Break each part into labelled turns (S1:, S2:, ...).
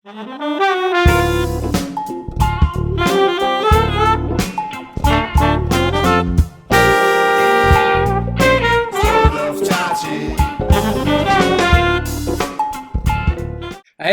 S1: Hey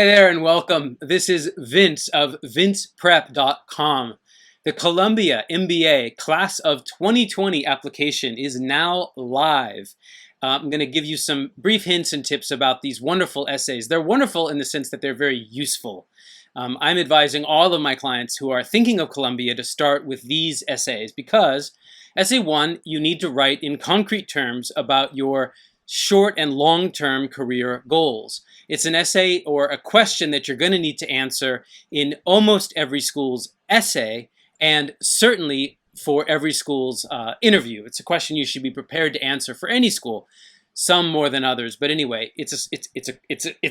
S1: there and welcome. This is Vince of vinceprep.com. The Columbia MBA Class of 2020 application is now live. I'm going to give you some brief hints and tips about these wonderful essays. They're wonderful in the sense that they're very useful. I'm advising all of my clients who are thinking of Columbia to start with these essays because Essay 1, you need to write in concrete terms about your short and long-term career goals. It's an essay or a question that you're going to need to answer in almost every school's essay and certainly for every school's interview. It's a question you should be prepared to answer for any school, some more than others. But anyway, it's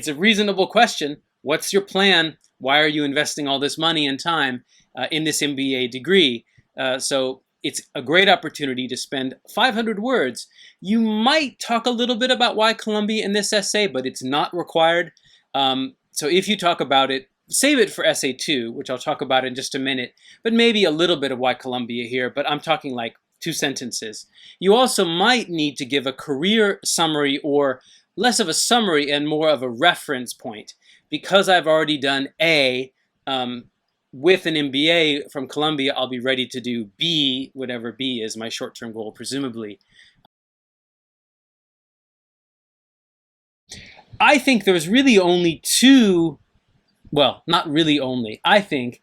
S1: a reasonable question. What's your plan? Why are you investing all this money and time in this MBA degree? So it's a great opportunity to spend 500 words. You might talk a little bit about why Columbia in this essay, but it's not required. So if you talk about it, save it for essay 2, which I'll talk about in just a minute, but maybe a little bit of why Columbia here, but I'm talking like 2 sentences. You also might need to give a career summary or less of a summary and more of a reference point. Because I've already done A, with an MBA from Columbia, I'll be ready to do B, whatever B is, my short-term goal, presumably. I think there's really only 2, well, not really only. I think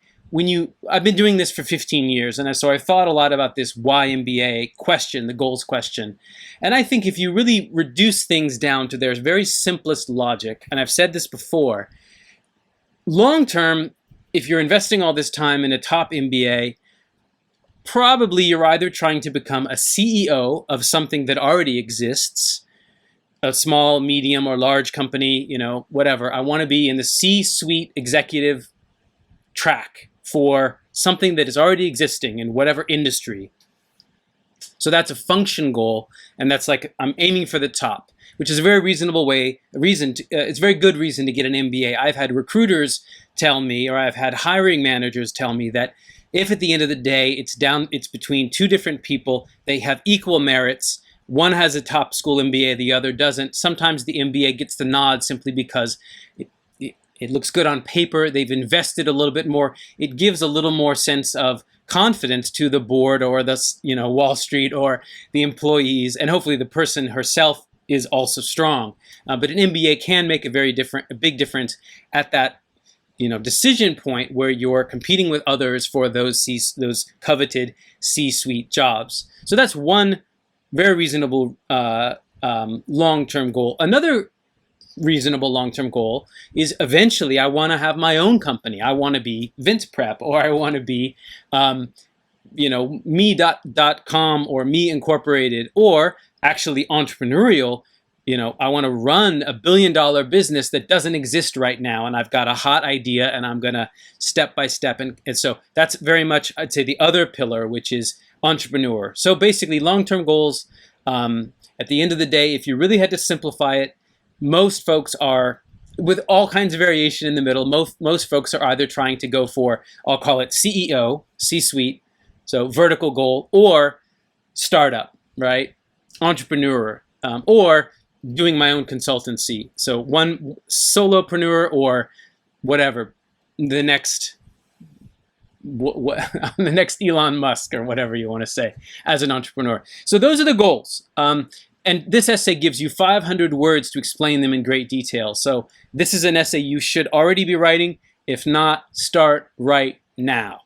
S1: I've been doing this for 15 years, and so I thought a lot about this why MBA question, the goals question. And I think if you really reduce things down to their very simplest logic, and I've said this before, long-term, if you're investing all this time in a top MBA, probably you're either trying to become a CEO of something that already exists, a small, medium, or large company, whatever. I want to be in the C-suite executive track for something that is already existing in whatever industry. So that's a function goal, and that's like I'm aiming for the top, which is a very reasonable it's a very good reason to get an MBA. I've had recruiters tell me, or I've had hiring managers tell me that if at the end of the day it's between 2 different people, they have equal merits. One has a top school MBA, the other doesn't. Sometimes the MBA gets the nod simply because it looks good on paper. They've invested a little bit more. It gives a little more sense of confidence to the board or the Wall Street or the employees, and hopefully the person herself is also strong. But an MBA can make a big difference at that decision point where you're competing with others for those coveted C-suite jobs. So that's one very reasonable long-term goal. Another reasonable long-term goal is eventually I want to have my own company. I want to be Vince Prep, or I want to be me.com or Me Incorporated, or actually entrepreneurial. I want to run a $1 billion business that doesn't exist right now, and I've got a hot idea, and I'm going to step by step. And so that's very much, I'd say, the other pillar, which is entrepreneur. So basically, long-term goals, at the end of the day, if you really had to simplify it, most folks are, with all kinds of variation in the middle, most folks are either trying to go for, I'll call it CEO, C-suite, so vertical goal, or startup, right? Entrepreneur, or doing my own consultancy. So one solopreneur or whatever, the next Elon Musk or whatever you want to say as an entrepreneur. So those are the goals. And this essay gives you 500 words to explain them in great detail. So this is an essay you should already be writing. If not, start right now.